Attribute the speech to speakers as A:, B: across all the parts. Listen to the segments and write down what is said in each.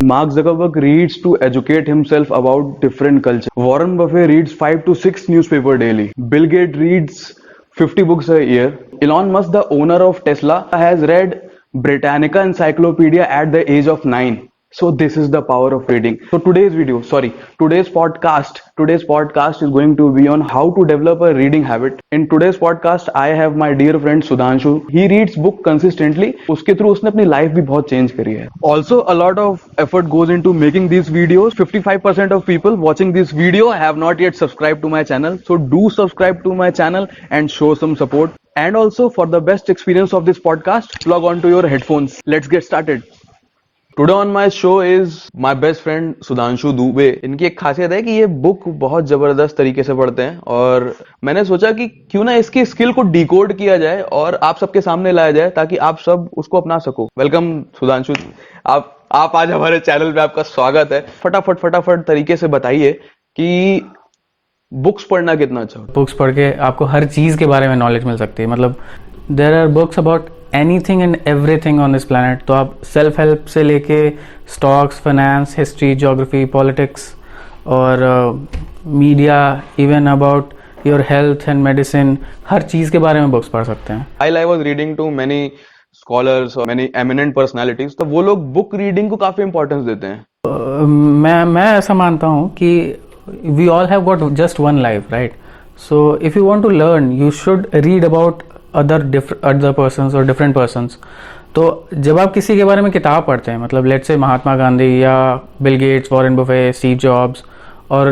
A: Mark Zuckerberg reads to educate himself about different culture. Warren Buffett reads 5 to 6 newspaper daily. Bill Gates reads 50 books a year. Elon Musk, the owner of Tesla, has read Britannica Encyclopedia at the age of 9. So this is the power of reading. So today's podcast is going to be on how to develop a reading habit. In today's podcast, I have my dear friend Sudhanshu. He reads book consistently. उसके through उसने अपनी life भी बहुत change करी है. Also, a lot of effort goes into making these videos. 55% of people watching this video have not yet subscribed to my channel. So do subscribe to my channel and show some support. And also, for the best experience of this podcast, plug onto your headphones. Let's get started. Today on my show is my best friend Sudhanshu Dubey. इनकी एक खासियत है कि ये book बहुत जबरदस्त तरीके से पढ़ते हैं और मैंने सोचा कि क्यों ना इसकी स्किल को डिकोड किया जाए और आप सबके सामने लाया जाए ताकि आप सब उसको अपना सको. वेलकम सुधांशु, आप आज हमारे चैनल पे, आपका स्वागत है. फटाफट तरीके से बताइए कि बुक्स पढ़ना कितना अच्छा होता है.
B: बुक्स पढ़ के आपको हर चीज़ के बारे में नॉलेज मिल सकती है. मतलब there are books about anything and everything on this planet. तो आप सेल्फ हेल्प से लेके stocks, finance, history, geography, politics और media, even about your health and medicine, हर चीज़ के बारे में बुक्स पढ़ सकते हैं.
A: I was reading too many scholars और मेनी एमिनेंट पर्सनालिटीज, तो वो लोग बुक रीडिंग को काफी इंपॉर्टेंस देते हैं.
B: मैं ऐसा मानता हूँ कि we all have got just one life, right? So if you want to learn you should read about other persons और डिफरेंट पर्सन्स. तो जब आप किसी के बारे में किताब पढ़ते हैं, मतलब लेट्स से महात्मा गांधी या Bill Gates, Warren Buffett, Steve jobs, और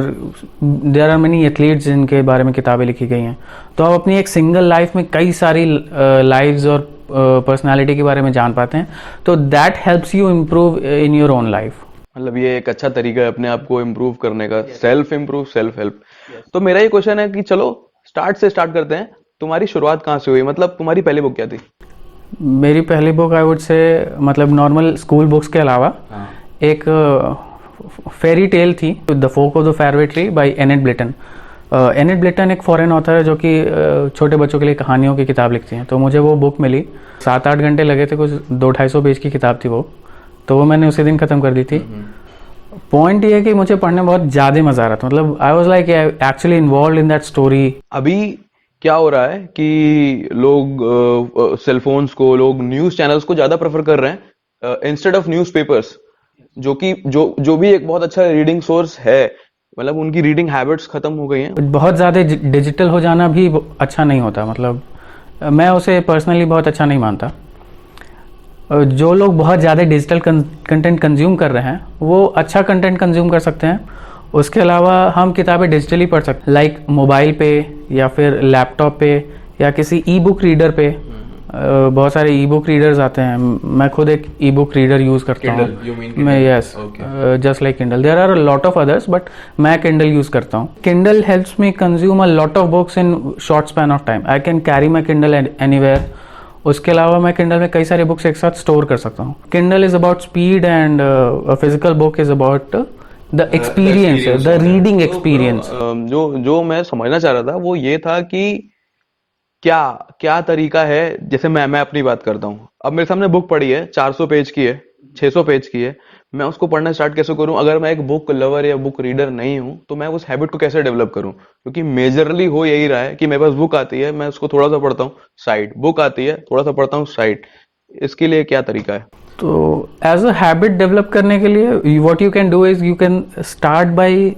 B: देयर आर मेनी एथलीट्स जिनके बारे में किताबें लिखी गई हैं, तो आप अपनी एक सिंगल लाइफ में कई सारी लाइव्स और पर्सनालिटी के बारे में जान पाते हैं. तो that helps you improve in your own life.
A: मतलब ये एक अच्छा तरीका है अपने आप को इम्प्रूव करने का. Self help. तो मेरा ये क्वेश्चन है कि चलो स्टार्ट करते हैं. तुम्हारी शुरुआत कहाँ से हुई? मतलब तुम्हारी पहली बुक क्या थी?
B: मेरी पहली बुक आई वुड से, मतलब नॉर्मल स्कूल बुक्स के अलावा एक फेरी टेल थी, the folk of the faraway tree by Enid Blyton. Enid Blyton एक फॉरेन ऑथर है जो कि छोटे बच्चों के लिए कहानियों की किताब लिखती हैं. तो मुझे वो बुक मिली, 7-8 घंटे लगे थे, कुछ 200-250 पेज की किताब थी वो. तो वो मैंने उसी दिन ख़त्म कर दी थी. पॉइंट ये है कि मुझे पढ़ने में बहुत ज़्यादा मज़ा आ रहा था. मतलब I was like actually involve in that story.
A: अभी क्या हो रहा है कि लोग सेलफोन्स को, लोग न्यूज चैनल्स को ज्यादा प्रेफर कर रहे हैं इंस्टेड ऑफ न्यूज़पेपर्स, जो भी एक बहुत अच्छा रीडिंग सोर्स है. मतलब उनकी रीडिंग हैबिट्स खत्म हो गई हैं.
B: बहुत ज़्यादा डिजिटल हो जाना भी अच्छा नहीं होता. मतलब मैं उसे पर्सनली बहुत अच्छा नहीं मानता. जो लोग बहुत ज़्यादा डिजिटल कंटेंट कंज्यूम कर रहे हैं वो अच्छा कंटेंट कंज्यूम कर सकते हैं. उसके अलावा हम किताबें डिजिटली पढ़ सकते हैं, लाइक मोबाइल पे या फिर लैपटॉप पे या किसी ई बुक रीडर पे. बहुत सारे ई बुक रीडर्स आते हैं. मैं खुद एक ई बुक रीडर यूज़ करता हूँ. मैं yes, just like Kindle. There are a lot of others but मैं किंडल यूज़ करता हूँ. Kindle helps me consume a lot of books in short span of time. I can carry my Kindle anywhere. उसके अलावा मैं Kindle में कई सारी books एक साथ स्टोर कर सकता हूँ. Kindle is about speed and physical book is about the experience, the reading experience.
A: जो मैं समझना चाह रहा था वो ये था कि क्या तरीका है. जैसे मैं अपनी बात करता हूँ. अब मेरे सामने बुक पड़ी है, 400 पेज की है, 600 पेज की है. मैं उसको पढ़ना स्टार्ट कैसे करूं? अगर मैं एक बुक लवर या बुक रीडर नहीं हूं तो मैं उस हैबिट को कैसे डेवलप करूं? क्योंकि मेजरली हो यही रहा है कि मेरे पास बुक आती है, मैं उसको थोड़ा सा पढ़ता हूँ, साइड. बुक आती है, थोड़ा सा पढ़ता हूँ, साइड. इसके लिए क्या तरीका है?
B: तो एज अ हैबिट डेवलप करने के लिए what you can do is you can start by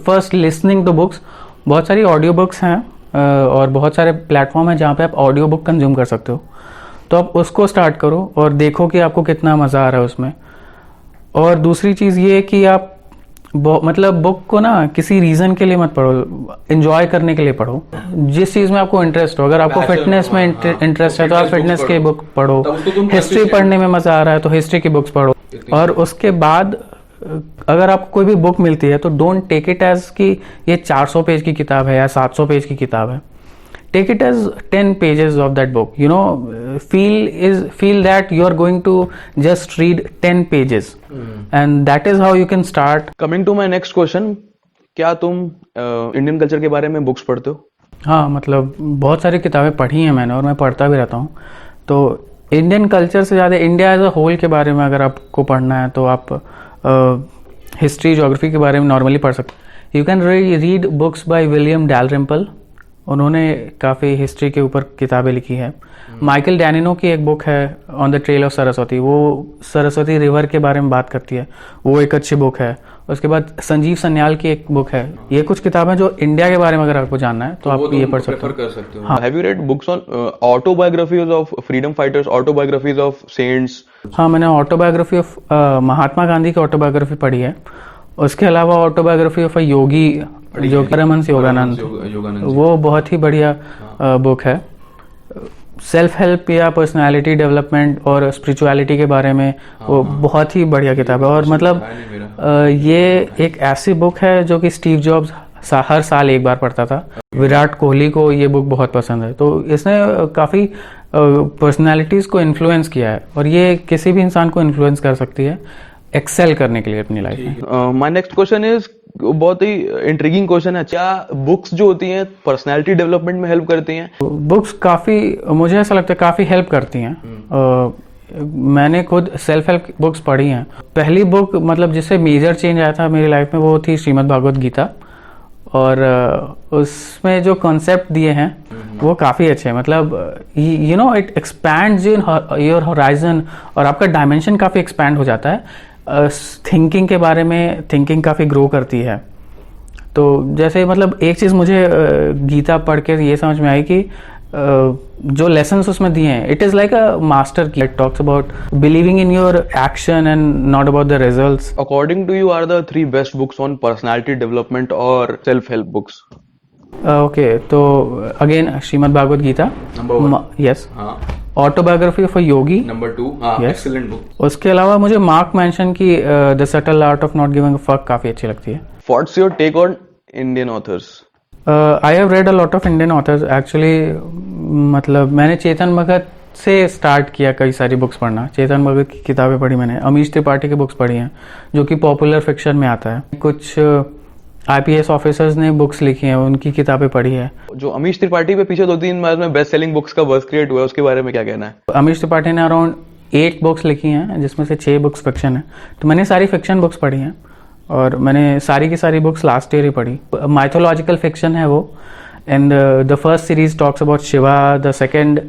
B: first listening to books. बहुत सारी ऑडियो बुक्स हैं और बहुत सारे प्लेटफॉर्म हैं जहाँ पे आप ऑडियो बुक कंज्यूम कर सकते हो. तो आप उसको स्टार्ट करो और देखो कि आपको कितना मज़ा आ रहा है उसमें. और दूसरी चीज़ ये कि आप मतलब बुक को ना किसी रीज़न के लिए मत पढ़ो, एंजॉय करने के लिए पढ़ो. जिस चीज़ में आपको इंटरेस्ट हो. अगर आपको फिटनेस में इंटरेस्ट है तो आप फिटनेस की बुक पढ़ो. हिस्ट्री पढ़ने में मज़ा आ रहा है तो हिस्ट्री की बुक्स पढ़ो. और उसके बाद अगर आपको कोई भी बुक मिलती है तो डोंट टेक इट एज कि ये 400 पेज की किताब है या 700 पेज की किताब है. take it as 10 pages of that book, you know, feel that you are going to just read 10 pages and that is how you can start.
A: Coming to my next question, क्या तुम Indian culture के बारे में books पढ़ते हो?
B: हाँ, मतलब बहुत सारी किताबें पढ़ी हैं मैंने और मैं पढ़ता भी रहता हूँ. तो इंडियन कल्चर से ज़्यादा इंडिया एज अ होल के बारे में अगर आपको पढ़ना है तो आप हिस्ट्री ज्योग्राफी के बारे में नॉर्मली पढ़ सकते। You can read books by William Dalrymple, उन्होंने काफ़ी हिस्ट्री के ऊपर किताबें लिखी है। माइकल डैनिनो की एक बुक है on the trail of Saraswati, वो सरस्वती रिवर के बारे में बात करती है, वो एक अच्छी बुक है। उसके बाद संजीव सन्याल की एक बुक है। ये कुछ किताबें जो इंडिया के बारे में अगर आपको जानना है तो आप ये पढ़ सकते हो।
A: Have you read books on autobiographies of freedom fighters, autobiographies of saints?
B: हाँ, मैंने ऑटोबायोग्राफी ऑफ महात्मा गांधी की ऑटोबायोग्राफी पढ़ी है। उसके अलावा ऑटोबायोग्राफी ऑफ अ योगी जो परमहंस योगानंद, वो बहुत ही बढ़िया बुक है। सेल्फ हेल्प या पर्सनालिटी डेवलपमेंट और स्पिरिचुअलिटी के बारे में वो बहुत ही बढ़िया किताब है। और मतलब ये एक ऐसी बुक है जो कि स्टीव जॉब्स हर साल एक बार पढ़ता था। विराट कोहली को ये बुक बहुत पसंद है, तो इसने काफ़ी पर्सनालिटीज़ को इन्फ्लुएंस किया है और ये किसी भी इंसान को इन्फ्लुएंस कर सकती है एक्सेल करने के लिए अपनी लाइफ में।
A: माय नेक्स्ट क्वेश्चन इज, बहुत ही इंट्रिगिंग क्वेश्चन है, क्या बुक्स जो होती हैं पर्सनालिटी डेवलपमेंट में हेल्प करती हैं?
B: बुक्स काफ़ी, मुझे ऐसा लगता है काफ़ी हेल्प करती हैं। मैंने खुद सेल्फ हेल्प बुक्स पढ़ी हैं। पहली बुक मतलब जिससे मेजर चेंज आया था मेरी लाइफ में वो थी श्रीमद् भागवत गीता, और उसमें जो कॉन्सेप्ट दिए हैं वो काफ़ी अच्छे हैं। मतलब you know it expands your horizon, और आपका डायमेंशन काफ़ी एक्सपैंड हो जाता है। थिंकिंग के बारे में थिंकिंग काफ़ी ग्रो करती है। तो जैसे मतलब एक चीज़ मुझे गीता पढ़ के ये समझ में आई कि जो लेसन्स उसमें दिए हैं, it is like a master की। It talks about believing in your action and not about the results.
A: According to you are the 3 best books on personality development और सेल्फ हेल्प बुक्स?
B: ओके, तो again Shrimad Bhagavad Gita
A: number 1।
B: Yes. Autobiography of a yogi
A: number 2। Excellent book.
B: उसके अलावा मुझे Mark Manson की the subtle art of not giving a fuck काफ़ी अच्छी लगती है।
A: What's your take on Indian authors?
B: I have read a lot of Indian authors actually. मतलब मैंने चेतन भगत से स्टार्ट किया कई सारी बुक्स पढ़ना। चेतन भगत की किताबें पढ़ी मैंने, अमीश त्रिपाठी की बुक्स पढ़ी हैं जो कि पॉपुलर फिक्शन में आता है। कुछ IPS ऑफिसर्स ने बुक्स लिखी हैं, उनकी किताबें पढ़ी है।
A: जो अमीश त्रिपाठी पे पीछे 2-3 बार में बेस्ट सेलिंग बुक्स का बज़ क्रिएट हुआ है, उसके बारे में क्या कहना है?
B: अमीश त्रिपाठी ने अराउंड 8 बुक्स लिखी हैं जिसमें से 6 बुक्स फिक्शन है। तो मैंने सारी फिक्शन बुक्स पढ़ी हैं और मैंने सारी की सारी बुक्स लास्ट ईयर ही पढ़ी। माइथोलॉजिकल फिक्शन है वो, and the first series talks about Shiva, the second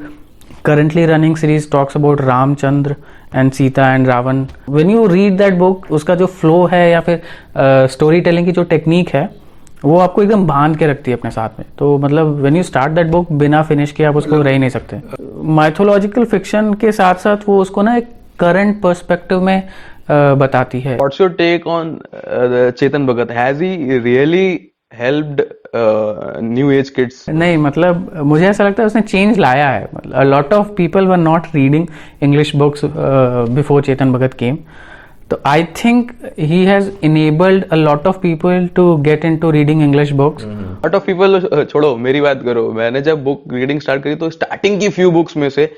B: currently running series talks about Ramchandra and Sita and Ravana. When you read that book, उसका जो फ्लो है या फिर स्टोरी टेलिंग की जो टेक्निक है वो आपको एकदम बांध के रखती है अपने साथ में। तो मतलब when you start that book, बिना फिनिश किए आप उसको रह ही नहीं सकते। माइथोलॉजिकल फिक्शन के साथ साथ वो उसको ना एक करंट पर्सपेक्टिव में बताती है।
A: What's your take on Chetan Bhagat? Has he really helped new age kids?
B: नहीं, मतलब मुझे ऐसा लगता है उसने चेंज लाया है। A lot of people were not reading English books before Chetan Bhagat came, तो I think he has enabled a lot of people to get into reading English books.
A: Lot of people छोड़ो, मेरी बात करो। मैंने जब बुक रीडिंग स्टार्ट करी तो starting की फ्यू बुक्स में से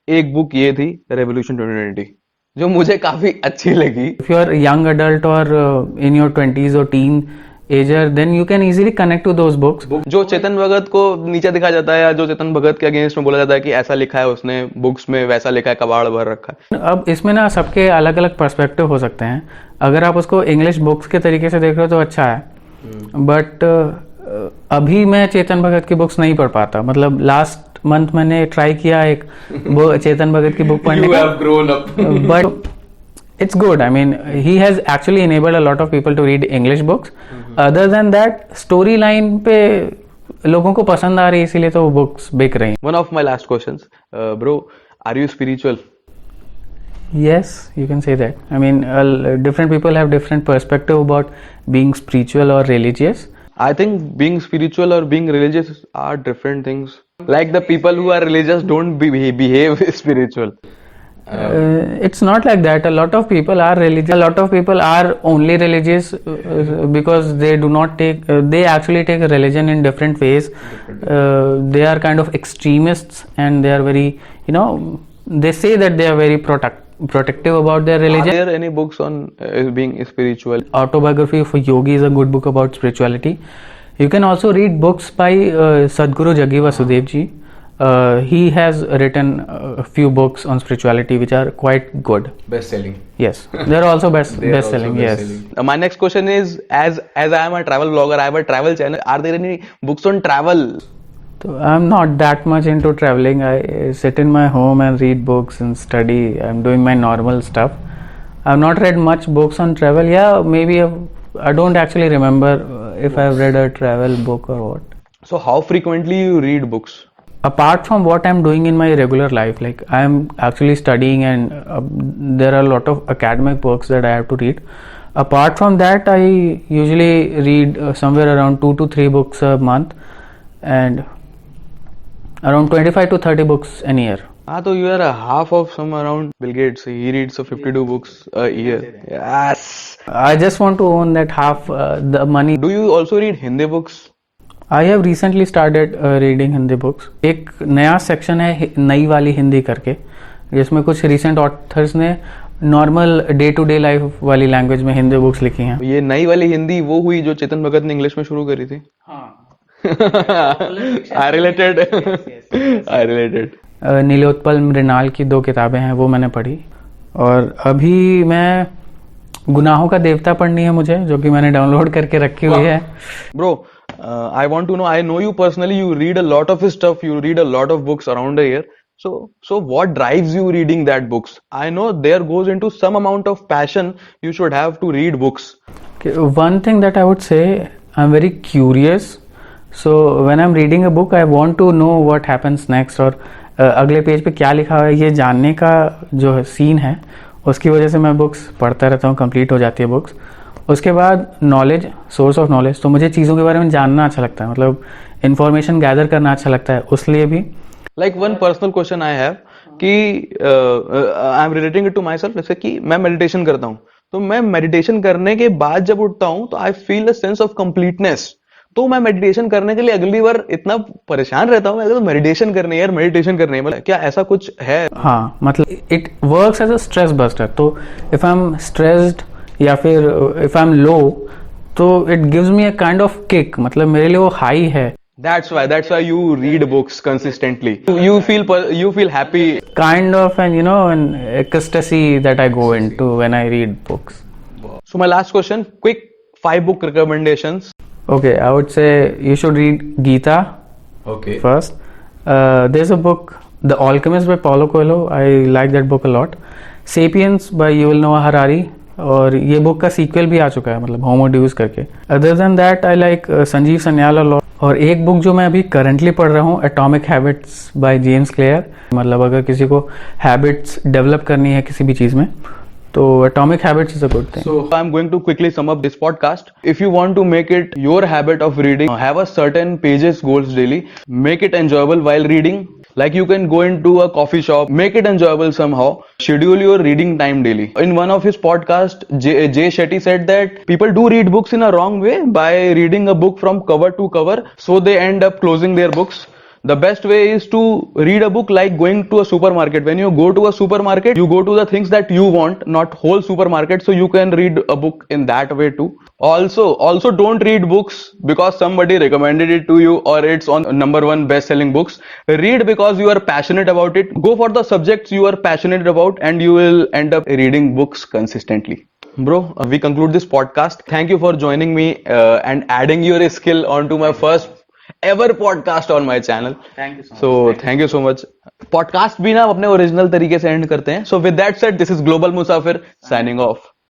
A: एक बुक ये थी, रेवोल्यूशन 2020, जो मुझे काफी अच्छी लगी।
B: If you are young adult और इन योर 20s और teenager, then you can easily connect to those books.
A: जो चेतन भगत को नीचे दिखाया जाता है या जो चेतन भगत के अगेंस्ट में बोला जाता है कि ऐसा लिखा है उसने बुक्स में, वैसा लिखा है, कबाड़ भर रखा है।
B: अब इसमें ना सबके अलग अलग पर्सपेक्टिव हो सकते हैं। अगर आप उसको इंग्लिश बुक्स के तरीके से देख रहे हो तो अच्छा है, बट अभी मैं चेतन भगत की बुक्स नहीं पढ़ पाता। मतलब लास्ट मंथ मैंने ट्राई किया एक चेतन भगत की बुक पढ़ने का, but it's good. I mean, he has actually enabled a lot of people to read English books. Other than that, storyline पे लोगों को पसंद आ रही है, इसीलिए तो बुक्स बिक रही हैं।
A: One of my last questions, bro, are you spiritual?
B: Yes, you can say that. I mean, different people have different perspective about being spiritual or religious.
A: I think being spiritual or being religious are different things. Like the people who are religious don't behave spiritual.
B: It's not like that. A lot of people are religious. A lot of people are only religious because they do not take. They actually take a religion in different ways. They are kind of extremists, and they are very, you know, they say that they are very protective about their religion.
A: Are there any books on being spiritual?
B: Autobiography of a Yogi is a good book about spirituality. You can also read books by Sadhguru Jaggi Vasudev ji. He has written a few books on spirituality which are quite good.
A: Best selling.
B: Yes, they're also best selling. Yes.
A: My next question is, as I am a travel blogger, I have a travel channel. Are there any books on travel?
B: So I'm not that much into traveling. I sit in my home and read books and study. I'm doing my normal stuff. I've not read much books on travel. Yeah, maybe I don't actually remember if I've read a travel book or what.
A: So how frequently you read books?
B: Apart from what I'm doing in my regular life, like I'm actually studying and there are a lot of academic books that I have to read. Apart from that, I usually read somewhere around 2 to 3 books a month and around 25 to 30 books in a year.
A: So you are a half of some around Bill Gates. He reads 52 books a year. Yes.
B: I just want to own that half the money.
A: Do you also read Hindi books?
B: I have recently started reading Hindi books. एक नया section है नई वाली हिंदी करके, जिसमें कुछ recent authors ने normal day to day life वाली लैंग्वेज में हिंदी बुक्स लिखी हैं.
A: ये नई वाली हिंदी वो हुई जो चेतन भगत ने इंग्लिश में शुरू करी थी. I related. I related.
B: Nilotpal Mrinal की 2 किताबें हैं, वो मैंने पढ़ी. और अभी मैं गुनाहों का देवता पढ़नी है मुझे, जो कि मैंने डाउनलोड करके रखी हुई है.
A: Bro, I want to know, I know you personally, you read a lot of stuff, you read a lot of books around a year. So what drives you reading that books? I know there goes into some amount of passion you should have to read books.
B: Okay, one thing that I would say, I'm very curious. So when I'm reading a book, I want to know what happens next, और अगले page पे क्या लिखा हुआ है ये जानने का जो सीन है, उसकी वजह से मैं बुक्स पढ़ता रहता हूँ. कंप्लीट हो जाती है बुक्स. उसके बाद नॉलेज, सोर्स ऑफ नॉलेज, तो मुझे चीज़ों के बारे में जानना अच्छा लगता है, मतलब इन्फॉर्मेशन गैदर करना अच्छा लगता है, उसलिए भी.
A: Like one personal question I have कि I am relating it to myself. जैसे कि मैं मेडिटेशन करता हूँ, तो मैं मेडिटेशन करने के बाद जब उठता हूँ तो I feel a sense of completeness. तो मैं मेडिटेशन करने के लिए अगली बार इतना परेशान रहता हूँ, तो मेडिटेशन करनी है, मेडिटेशन करनी है. मतलब क्या ऐसा कुछ है?
B: हाँ, मतलब it works as a stress buster. तो इफ आई एम स्ट्रेस्ड या फिर इफ आई एम लो, तो it gives me a kind of kick, मतलब मेरे लिए वो हाई है.
A: That's why you read books consistently. You feel happy.
B: Kind of an ecstasy that I go into when I read books.
A: So my last question, quick 5 book recommendations.
B: Okay, I would say you should read Gita.
A: Okay.
B: First. There's a book, The Alchemist by Paulo Coelho. I like that book a lot. Sapiens by Yuval Noah Harari. और ये book का sequel भी आ चुका है, मतलब होमो ड्यूस करके. Other than that I like Sanjeev Sanyal a lot. और एक बुक जो मैं अभी करंटली पढ़ रहा हूँ, atomic habits by James clear. मतलब अगर किसी को हैबिट्स डेवलप करनी है किसी भी चीज़ में, तो atomic habits is a good thing.
A: So I'm going to quickly sum up this podcast. If you want to make it your habit of reading, have a certain pages goals daily, make it enjoyable while reading. Like you can go into a coffee shop, make it enjoyable somehow, schedule your reading time daily. In one of his podcasts, Jay Shetty said that people do read books in a wrong way by reading a book from cover to cover, so they end up closing their books. The best way is to read a book like going to a supermarket. When you go to a supermarket, you go to the things that you want, not whole supermarket, so you can read a book in that way too. Also don't read books because somebody recommended it to you or it's on #1 best-selling books. Read because you are passionate about it. Go for the subjects you are passionate about and you will end up reading books consistently. Bro, we conclude this podcast. Thank you for joining me and adding your skill onto my first ever podcast on my channel.
B: Thank you so much.
A: So thank you so much. Podcast भी ना अपने original तरीके से and करते हैं. So with that said, this is Global Musafir signing off.